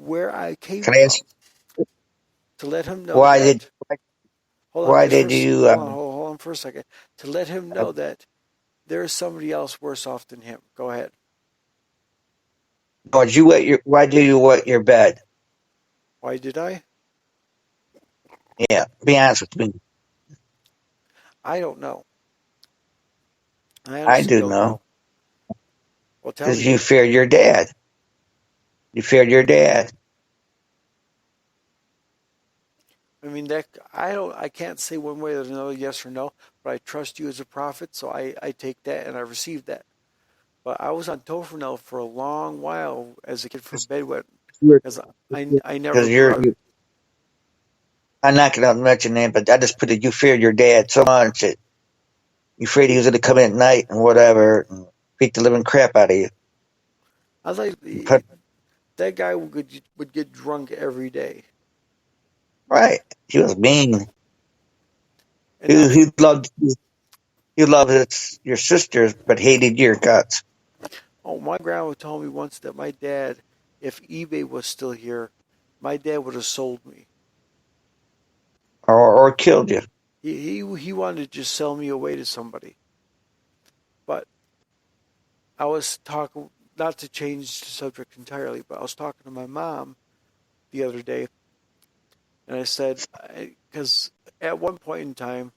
where I came Can I ask from, to let him know why did that. Hold on, why just for did you hold on for a second. To let him uh, know that there is somebody else worse off than him. Go ahead. why do you wet your bed? Why did I? Yeah, be honest with me. I don't know. I I honestly do don't know know. Well, tell because me you then. feared your dad. You feared your dad. I mean, that I don't. I can't say one way or another, yes or no. But I trust you as a prophet, so I take that and I receive that. But I was on Tofranel for a long while as a kid for bedwetting because I never Because grew out. I'm not going to mention name, but I just put it. You feared your dad so much that you afraid he was going to come in at night and whatever, and beat the living crap out of you. I was like, But, that guy would get drunk every day, right, he was mean. and not to. He loved your sisters, but hated your guts. Oh, my grandma told me once that my dad, if eBay was still here, my dad would have sold me. Or killed you. He wanted to just sell me away to somebody. But I was talking, not to change the subject entirely, but I was talking to my mom the other day, and I said, because at one point in time,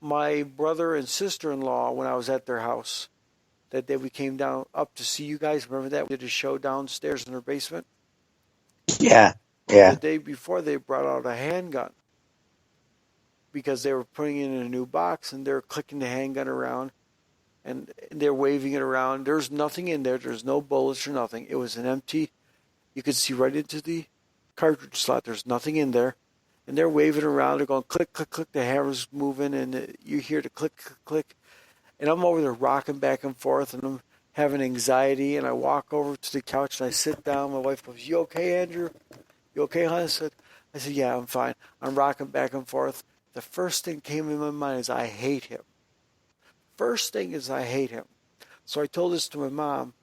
my brother and sister-in-law, when I was at their house, that day we came down up to see you guys. Remember that we did a show downstairs in their basement. Yeah, Well, the yeah. day before they brought out a handgun because they were putting it in a new box and they're clicking the handgun around and they're waving it around. There's nothing in there. There's no bullets or nothing. It was an empty. You could see right into the cartridge slot. There's nothing in there. And they're waving around. They're going click, click, click. The hammer's moving and you hear the click, click, click. And I'm over there rocking back and forth and I'm having anxiety. And I walk over to the couch and I sit down. My wife goes, "You okay, Andrew? You okay, hon?" I said, "Yeah, I'm fine." I'm rocking back and forth. The first thing came in my mind is I hate him. First thing is I hate him. So I told this to my mom,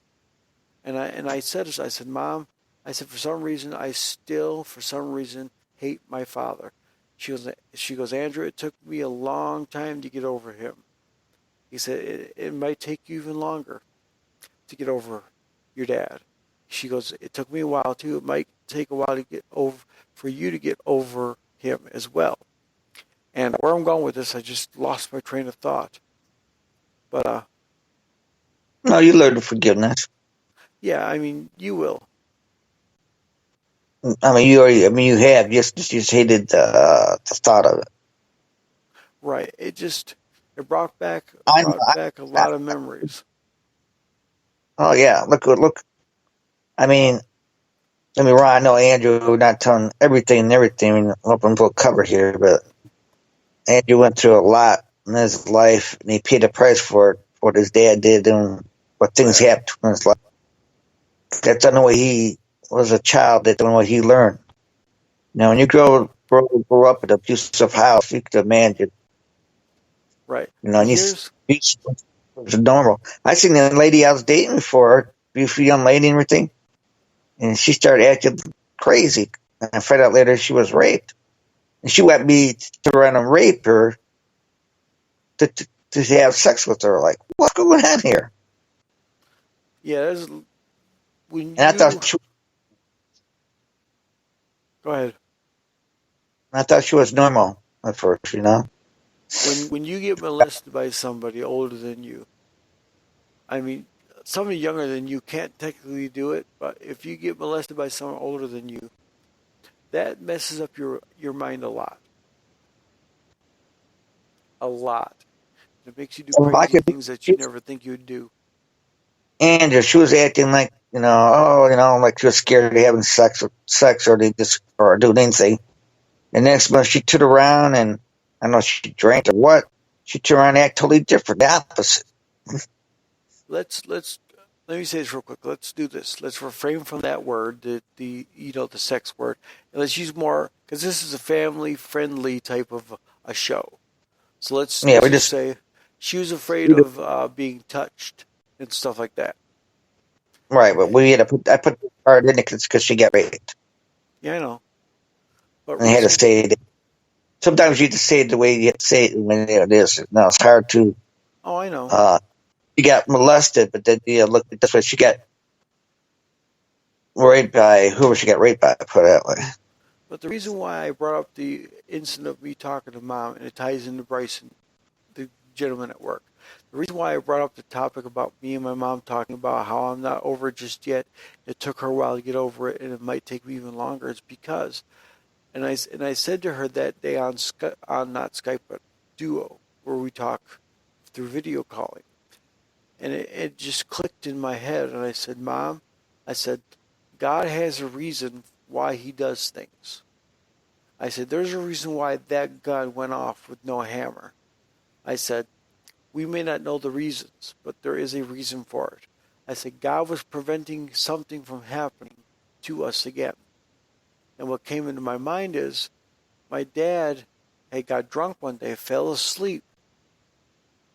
and I said this. I said, "Mom," I said, "for some reason I still, for some reason, hate my father." She goes, "Andrew, it took me a long time to get over him." He said, "It might take you even longer to get over your dad." She goes, "It took me a while too. It might take a while to get over for you to get over him as well." And where I'm going with this, I just lost my train of thought. But No, you learned forgiveness. yeah, I mean, you will. I mean, you already. I mean, you have just hated the thought of it. Right. It brought back I, a I, lot of memories. oh yeah, look. I mean, I mean, Ron, I know Andrew not telling everything and everything. I'm open book cover here, but Andrew went through a lot in his life, and he paid a price for it, for what his dad did and what things Yeah. happened in his life. That's the only way he was a child. That's the only way he learned. Now, when you grow up in an abusive house, you can imagine, Right. and And you here's it's normal. I seen the lady I was dating before, beautiful young lady and everything, and she started acting crazy. And I found out later she was raped. And she wanted me to turn around and rape her to have sex with her. Like, what's going on here? yeah, there's when And you go ahead. I thought she was normal at first, you know. When you get molested by somebody older than you, I mean, somebody younger than you can't technically do it, but if you get molested by someone older than you, that messes up your mind a lot. A lot. It makes you do So I crazy could, things that you never think you'd do. and she was acting like, like she was scared of having sex or or doing anything. And next month she turned around and I don't know if she drank or what. She turned around and act totally different, the opposite. Let's let me say this real quick. Let's do this. Let's refrain from that word, the sex word, and let's use more because this is a family friendly type of a show. So Yeah, let's just say she was afraid we just of being touched and stuff like that. Right, but we had to I put the part in it because she got raped. Yeah, I know. But And I had to reason, say it. Sometimes you have to say it the way you have to say it when it is. No, it's hard to. oh, I know. She got molested, but then look at this way. She got raped by whoever she got raped by. Put it that way. But the reason why I brought up the incident of me talking to Mom, and it ties into Bryson, the gentleman at work. The reason why I brought up the topic about me and my mom talking about how I'm not over it just yet, it took her a while to get over it, and it might take me even longer, is because, and I said to her that day on not Skype but Duo, where we talk through video calling, and it just clicked in my head, and I said, Mom, I said, God has a reason why He does things. I said, there's a reason why that gun went off with no hammer. I said, we may not know the reasons, but there is a reason for it. I said, God was preventing something from happening to us again. And what came into my mind is, my dad had got drunk one day, fell asleep,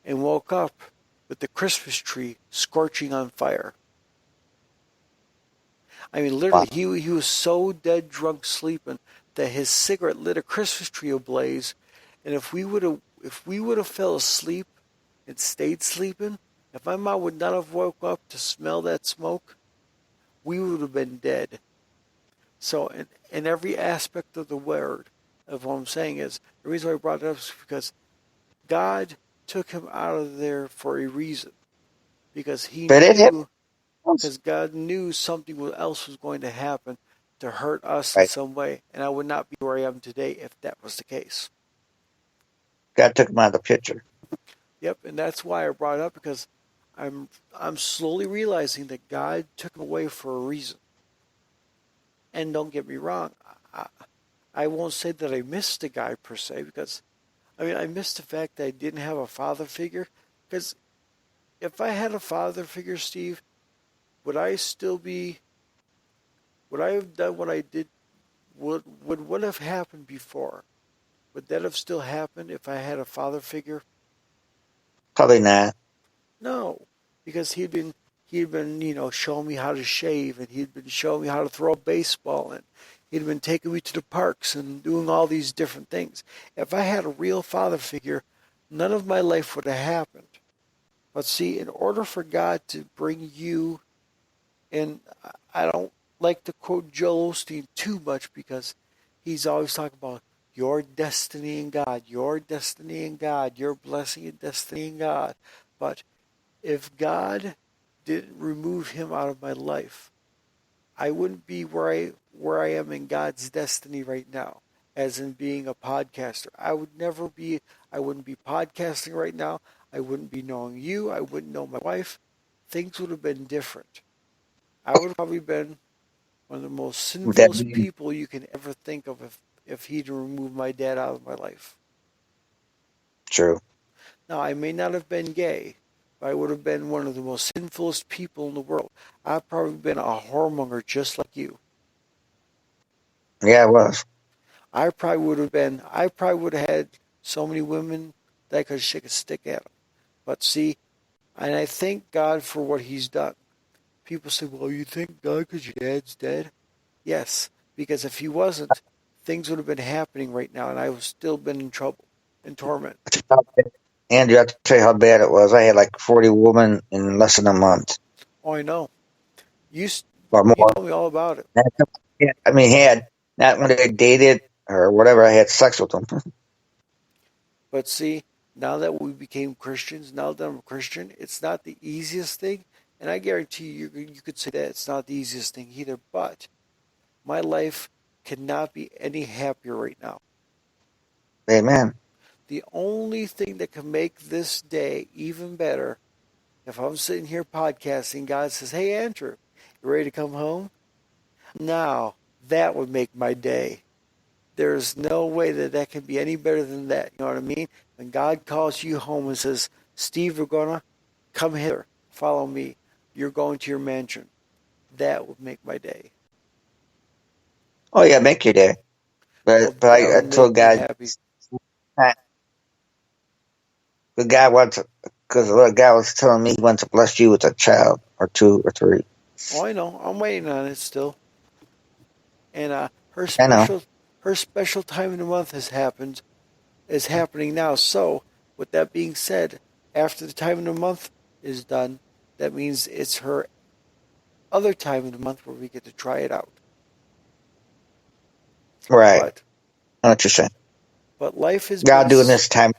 and woke up with the Christmas tree scorching on fire. I mean, literally, Wow. he was so dead drunk sleeping that his cigarette lit a Christmas tree ablaze. And if we would have fell asleep and stayed sleeping, if my mom would not have woke up to smell that smoke, we would have been dead. So in every aspect of the word of what I'm saying is, the reason why I brought it up is because God took him out of there for a reason. Because But it happened. God knew something else was going to happen to hurt us in Right. some way. And I would not be where I am today if that was the case. God took him out of the picture. Yep, and that's why I brought it up, because I'm slowly realizing that God took him away for a reason. And don't get me wrong, I won't say that I missed the guy per se, because I missed the fact that I didn't have a father figure. Because if I had a father figure, Steve, would I still be? Would I have done what I did? Would what have happened before? Would that have still happened if I had a father figure? Probably not. No, because he'd been showing me how to shave, and he'd been showing me how to throw a baseball, and he'd been taking me to the parks and doing all these different things. If I had a real father figure, none of my life would have happened. But see, in order for God to bring you, and I don't like to quote Joel Osteen too much, because he's always talking about your destiny in God, your destiny in God, your blessing and destiny in God. But if God didn't remove him out of my life, I wouldn't be where I am in God's destiny right now, as in being a podcaster. I wouldn't be podcasting right now. I wouldn't be knowing you. I wouldn't know my wife. Things would have been different. I would have probably been one of the most That sinfulest people you can ever think of if he'd removed my dad out of my life. true. Now, I may not have been gay, but I would have been one of the most sinfulest people in the world. I've probably been a whoremonger just like you. Yeah, it was. I probably would have had so many women that I could shake a stick at them. But see, and I thank God for what he's done. People say, well, you thank God because your dad's dead? Yes, because if he wasn't, things would have been happening right now, and I would have still been in trouble, in torment. Andrew, I have to tell you how bad it was. I had like 40 women in less than a month Oh, I know. You or you more. told me all about it. I mean, had not when they dated or whatever, I had sex with them. But see, now that we became Christians, now that I'm a Christian, it's not the easiest thing. And I guarantee you could say that it's not the easiest thing either. But my life cannot be any happier right now. Amen. The only thing that can make this day even better, if I'm sitting here podcasting, God says, hey, Andrew, you ready to come home? Now, that would make my day. There's no way that can be any better than that. You know what I mean? When God calls you home and says, Steve, we're going to come hither, follow me. You're going to your mansion. That would make my day. Oh yeah, make your day. Oh, But that I would told make me God, happy. the guy wants because the guy was telling me he wants to bless you with a child or two or three. Oh, I know. I'm waiting on it still. And I know. her special time of the month has happened. Is happening now. So, with that being said, after the time of the month is done, that means it's her other time of the month where we get to try it out. Right. But I know what you're saying. life has been God doing this time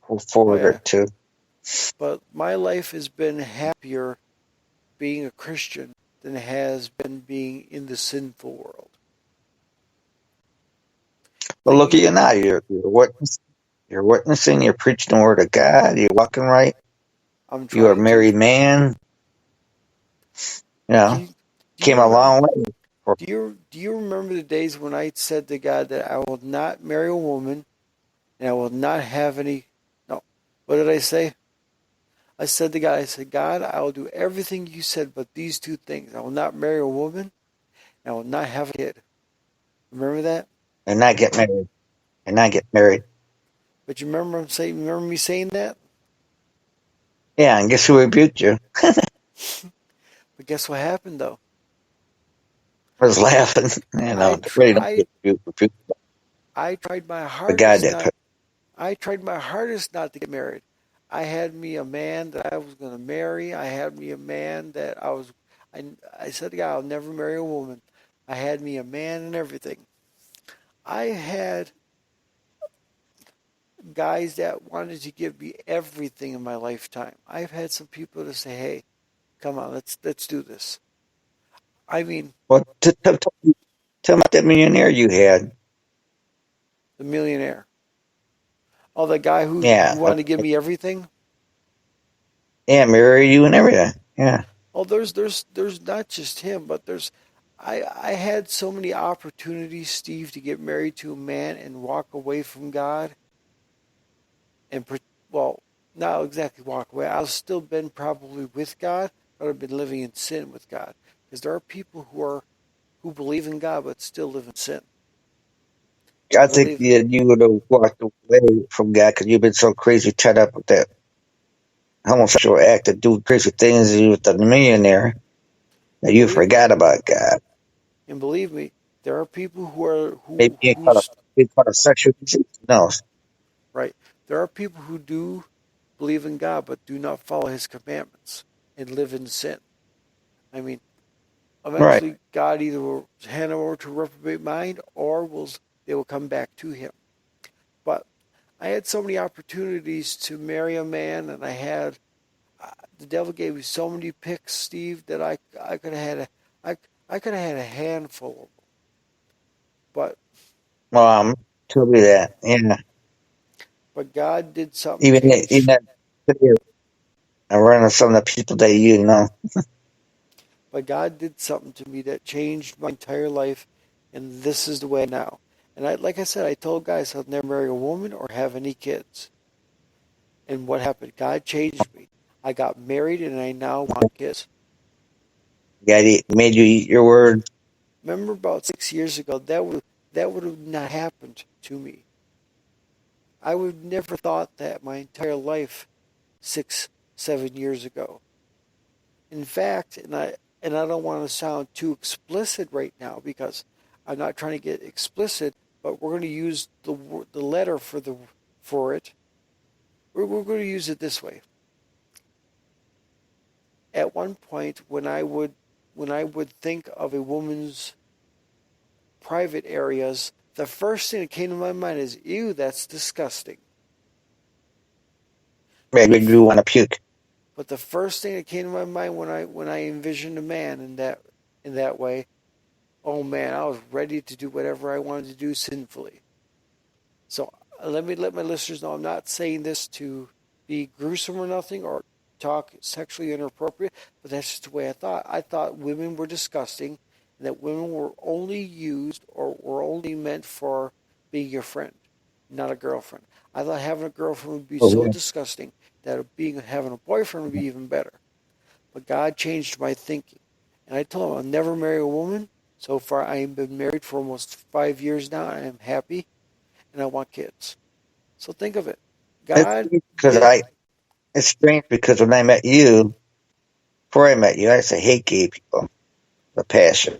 oh forward or yeah, two. but my life has been happier being a Christian than it has been being in the sinful world. But look at you Thinking now. You're witnessing. You're preaching the word of God. You're walking right. I'm You're a trying to. married man. You know, Can, do you came a remember? long way. Do you remember the days when I said to God that I will not marry a woman and I will not have any? No, what did I say? I said to God, I said, God, I will do everything you said, but these two things: I will not marry a woman and I will not have a kid. Remember that? And not get married. And not get married. But you remember remember me saying that? Yeah, and guess who rebuked you? But guess what happened though? I was laughing. You I know, tr- really don't I get rebuked. I tried my The God hardest that not. I tried my hardest not to get married. I had me a man that I was going to marry. I had me a man that I was. I said to God, I'll never marry a woman. I had me a man and everything. I had guys that wanted to give me everything in my lifetime. I've had some people to say, "Hey, come on, let's do this." I mean, Well, tell me about that millionaire you had. the millionaire. Oh, the guy who Yeah, wanted to give me everything. yeah, marry you and everything. Yeah, Oh, there's not just him, but there's I had so many opportunities, Steve, to get married to a man and walk away from God and well, not exactly walk away. I've still been probably with God, but I've been living in sin with God because there are people who believe in God but still live in sin. I I think believe you would have walked away from God because you've been so crazy tied up with that homosexual act to do crazy things with the millionaire that and you believe me, forgot about God. there are people who are Maybe being caught a sexual disease. No, right. There are people who do believe in God but do not follow His commandments and live in sin. I mean, right. eventually God either will hand them over to a reprobate mind or they will come back to Him. But I had so many opportunities to marry a man, and the devil gave me so many picks, Steve, that I could have had I could have had a handful of them. But Tell me that. Yeah, God did something even change. that. I run into some of the people that you know. But God did something to me that changed my entire life, and this is the way now. And like I said, I told guys I'll never marry a woman or have any kids. And what happened? God changed me. I got married and I now want kids. God made you eat your word. Remember about 6 years ago, that would have not happened to me. I would have never thought that my entire life 6, 7 years ago. In fact, and I don't want to sound too explicit right now because I'm not trying to get explicit, but we're going to use the letter for it. We're going to use it this way. At one point, when I would think of a woman's private areas, the first thing that came to my mind is, ew, that's disgusting. But Maybe the, you want to puke. but the first thing that came to my mind when I envisioned a man in that way, oh man, I was ready to do whatever I wanted to do sinfully. So let me let my listeners know I'm not saying this to be gruesome or nothing or talk sexually inappropriate, but that's just the way I thought. I thought women were disgusting and that women were only used or were only meant for being your friend, not a girlfriend. I thought having a girlfriend would be Oh, so yeah. disgusting that having a boyfriend would be even better. But God changed my thinking. And I told him I'll never marry a woman. So far, I've been married for almost 5 years now. I am happy and I want kids. So think of it. It's God strange because did. it's strange because when I met you Before I met you, I used to hate gay people. The passion.